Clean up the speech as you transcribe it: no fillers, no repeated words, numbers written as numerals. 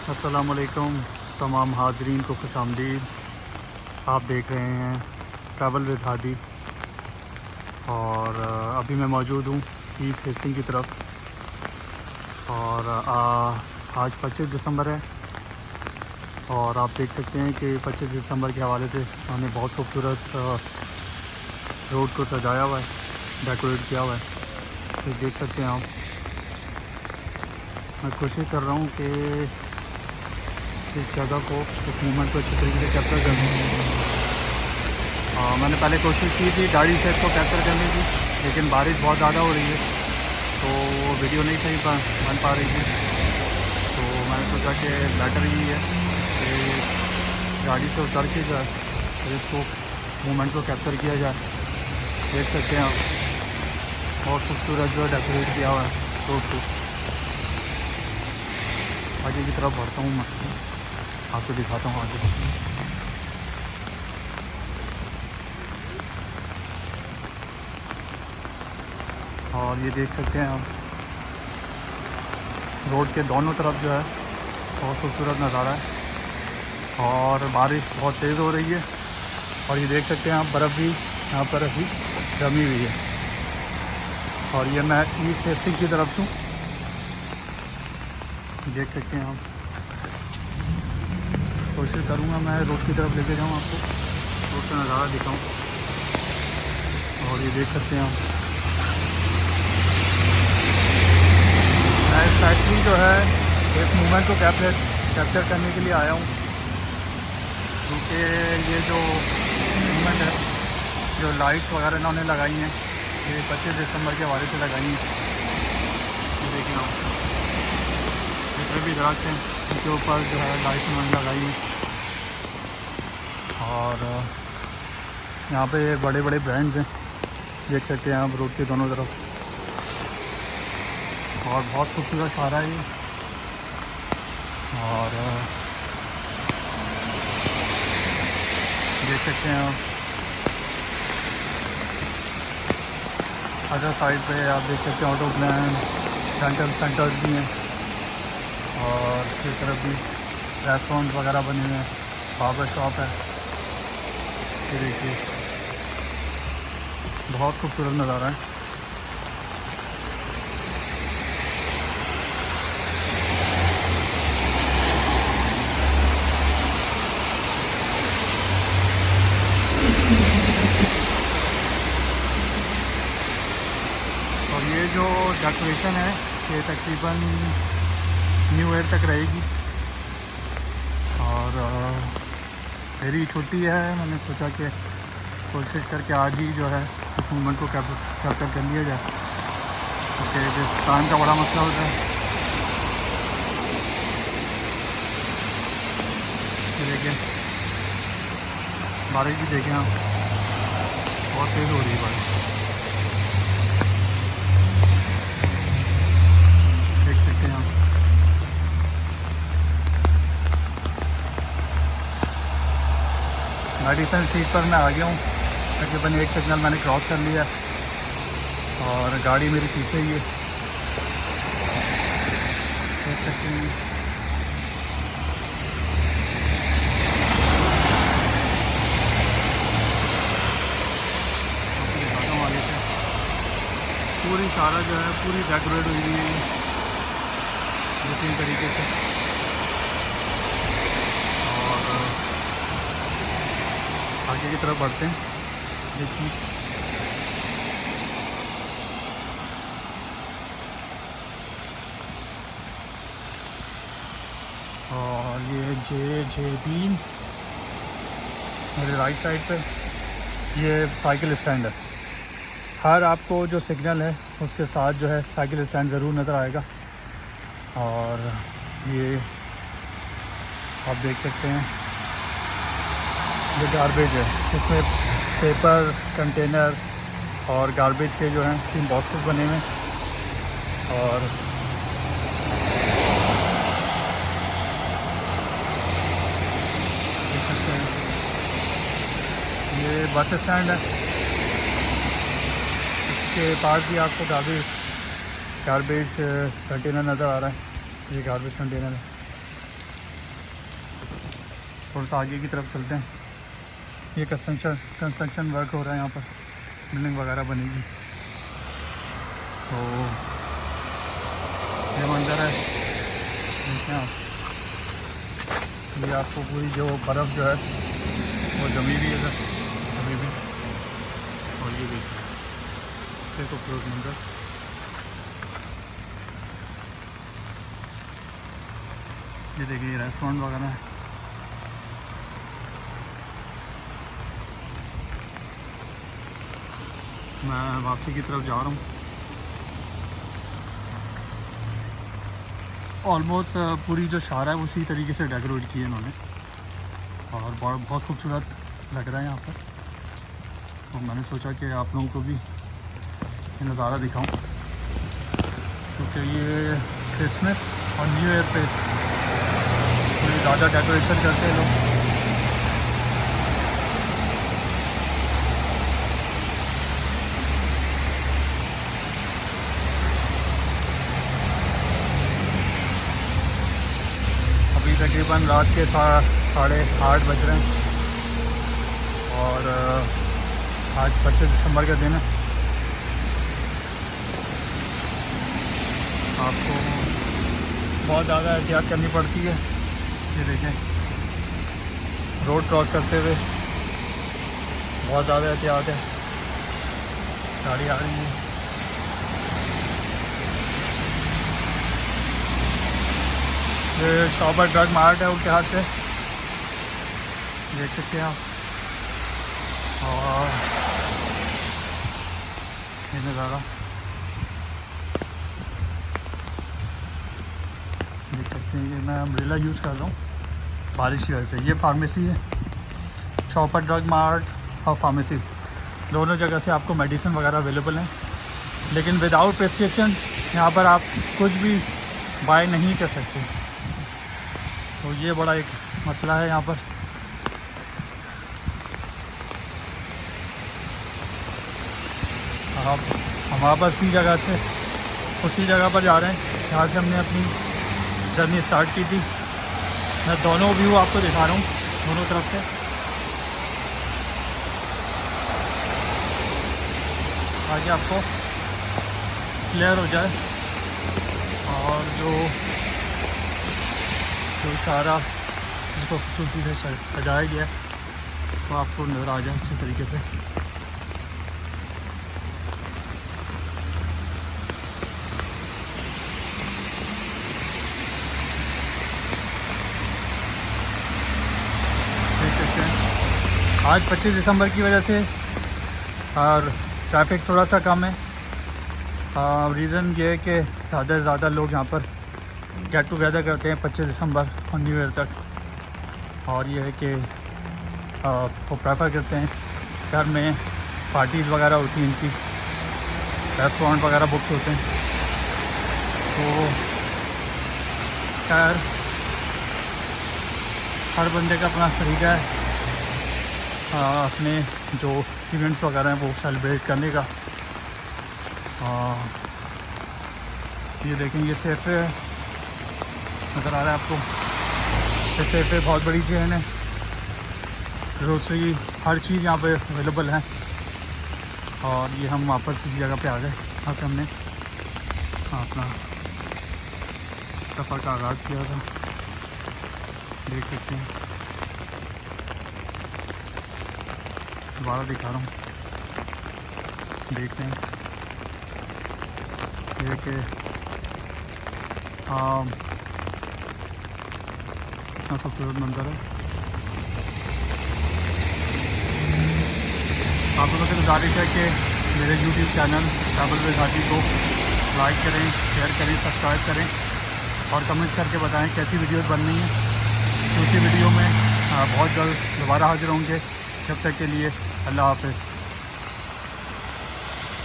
अस्सलामुअलैकुम तमाम हाजरीन को खुशामदीद। आप देख रहे हैं ट्रैवल विद हादी और अभी मैं मौजूद हूँ ईस्ट हेस्टिंग की तरफ और आज 25 दिसंबर है और आप देख सकते हैं कि 25 दिसंबर के हवाले से उन्होंने बहुत खूबसूरत रोड को सजाया हुआ है, डेकोरेट किया हुआ है। तो देख सकते हैं आप, मैं कोशिश कर रहा हूँ कि इस जगह को, इस मूवमेंट को अच्छी तरीके से कैप्चर करने की। मैंने पहले कोशिश की थी गाड़ी से इसको कैप्चर करने की, लेकिन बारिश बहुत ज़्यादा हो रही है तो वो वीडियो नहीं सही बन पा रही थी। तो मैंने सोचा कि बेटर ही है कि गाड़ी से उतर के जो है तो इसको मूवमेंट को कैप्चर किया जाए। देख सकते हैं आप, बहुत खूबसूरत जो डेकोरेट किया हुआ है रोड को। आगे की तरफ बढ़ता हूँ, मैं आपको दिखाता हूँ आगे। और ये देख सकते हैं आप, रोड के दोनों तरफ जो है बहुत खूबसूरत नज़ारा है और बारिश बहुत तेज़ हो रही है। और ये देख सकते हैं आप, बर्फ़ भी यहाँ पर अभी जमी हुई है। और ये मैं ईस्ट हेस्टिंग की तरफ से देख सकते हैं आप। कोशिश करूँगा मैं रोड की तरफ लेके जाऊँ, आपको रोड का नज़ारा दिखाऊँ। और ये देख सकते हैं आप, मैं स्पेशली जो है इस मूवमेंट को कैप्चर करने के लिए आया हूँ, क्योंकि ये जो मूवमेंट है, जो लाइट्स वगैरह इन्होंने लगाई हैं, ये 25 दिसंबर के हवाले से लगाई हैं। ये देखिए आप, जितने भी दरख्त हैं उनके ऊपर जो है लाइट उन्होंने लगाई है। और यहाँ पे बड़े बड़े ब्रांड्स हैं, देख सकते हैं आप रोड के दोनों तरफ। और बहुत खूबसूरत सारा है ये। और देख सकते हैं आप, अदर साइड पे आप देख सकते हैं ऑटो प्लान, डेंटल सेंटर्स भी हैं और इस तरफ भी रेस्टोरेंट वगैरह बने हुए हैं, बार्बर शॉप है। ये देखिए, बहुत खूबसूरत नज़ारा है। और ये जो डेकोरेशन है ये तकरीबन न्यू ईयर तक रहेगी। और मेरी छुट्टी है, मैंने सोचा कि कोशिश करके आज ही जो है इस मूवमेंट को कैप्चर कर लिया जाए, क्योंकि जिस टाइम का बड़ा मसला होता है। ये देखें, बारिश भी देखें आप, बहुत तेज़ हो रही है बारिश, देख सकते हैं आप। मेडिसन स्ट्रीट पर मैं आ गया हूँ, तकरीबन एक सिग्नल मैंने क्रॉस कर लिया और गाड़ी मेरी पीछे ही है, देख सकते हैं। आपको दिखाता हूँ आगे से, पूरी सारा जो है पूरी डेकोरेट हुई हुई है बेहतरीन तरीके से। और आगे की तरफ बढ़ते हैं, देखिए। और ये JB मेरे राइट साइड पे ये साइकिल स्टैंड है। हर आपको जो सिग्नल है उसके साथ जो है साइकिल स्टैंड ज़रूर नज़र आएगा। और ये आप देख सकते हैं, ये गार्बेज है, इसमें पेपर कंटेनर और गार्बेज के जो हैं 3 बॉक्सेस बने हुए हैं। और देख सकते हैं, ये बस स्टैंड है, इसके पास भी आपको गार्बेज कंटेनर नज़र आ रहा है। ये गार्बेज कंटेनर है। थोड़ा सा आगे की तरफ चलते हैं। ये कंस्ट्रक्शन वर्क हो रहा है यहाँ पर, बिल्डिंग वगैरह बनेगी। तो ये मंजर है, देखें आप। ये आपको पूरी जो बर्फ़ जो है वो जमी हुई है अभी भी। और ये देखिए खूबसूरत मंजर। ये देखिए रेस्टोरेंट वगैरह है। मैं वापसी की तरफ जा रहा हूँ। ऑलमोस्ट पूरी जो शार है उसी तरीके से डेकोरेट की है इन्होंने, और बहुत खूबसूरत लग रहा है यहाँ पर। तो मैंने सोचा कि आप लोगों को भी ये नज़ारा दिखाऊं, क्योंकि ये क्रिसमस और न्यू ईयर पे थोड़ी ज़्यादा डेकोरेशन करते हैं लोग। अभी तकरीबन रात के 8:30 बज रहे हैं, और आज 25 दिसंबर का दिन है। आपको बहुत ज़्यादा एहतियात करनी पड़ती है। ये देखें, रोड क्रॉस करते हुए बहुत ज़्यादा एहतियात है। गाड़ी आ रही है। ये शॉपर ड्रग मार्ट है उनके हाथ से, देख सकते हैं आप। और ये नज़ारा देख सकते हैं। ये मैं अम्ब्रेला यूज़ कर रहा हूँ बारिश की वजह से। ये फार्मेसी है, शॉपर ड्रग मार्ट और फार्मेसी, दोनों जगह से आपको मेडिसिन वगैरह अवेलेबल हैं, लेकिन विदाउट प्रिस्क्रिप्शन यहाँ पर आप कुछ भी बाय नहीं कर सकते। तो ये बड़ा एक मसला है यहाँ पर। आप हम वापस उसी जगह पर जा रहे हैं जहाँ से हमने अपनी जर्नी स्टार्ट की थी। मैं दोनों व्यू आपको दिखा रहा हूँ, दोनों तरफ से, ताकि आपको क्लियर हो जाए। और जो सारा जिसको खूबसूरती से सजाया गया है वो आपको नज़र आ जाए अच्छे तरीके से। देख सकते हैं आज 25 दिसंबर की वजह से और ट्रैफिक थोड़ा सा कम है। रीज़न ये है कि ज़्यादा से ज़्यादा लोग यहाँ पर गेट टुगेदर करते हैं 25 दिसंबर और न्यू ईयर तक। और ये है कि वो प्रेफर करते हैं, घर में पार्टीज़ वगैरह होती हैं इनकी, रेस्टोरेंट वगैरह बुक्स होते हैं। तो खैर हर बंदे का अपना तरीका है अपने जो इवेंट्स वगैरह हैं वो सेलिब्रेट करने का। ये देखें, ये सेफे नज़र आ रहा है आपको। ये सेफे बहुत बड़ी चेन है, ग्रोसरी हर चीज़ यहाँ पे अवेलेबल है। और ये हम वापस इसी जगह पे आ गए जहाँ से हमने अपना सफ़र का आगाज़ किया था। देख सकते हैं, दोबारा दिखा रहा हूँ, देखते हैं ये कि कितना खूबसूरत मंजर है। आप लोगों से गुजारिश है कि मेरे YouTube चैनल ट्रैवल विद हाजी को लाइक करें, शेयर करें, सब्सक्राइब करें और कमेंट करके बताएं कैसी वीडियोस बन रही हैं। दूसरी वीडियो में बहुत जल्द दोबारा हाजिर होंगे। जब तक के लिए अल्लाह हाफ़िज़।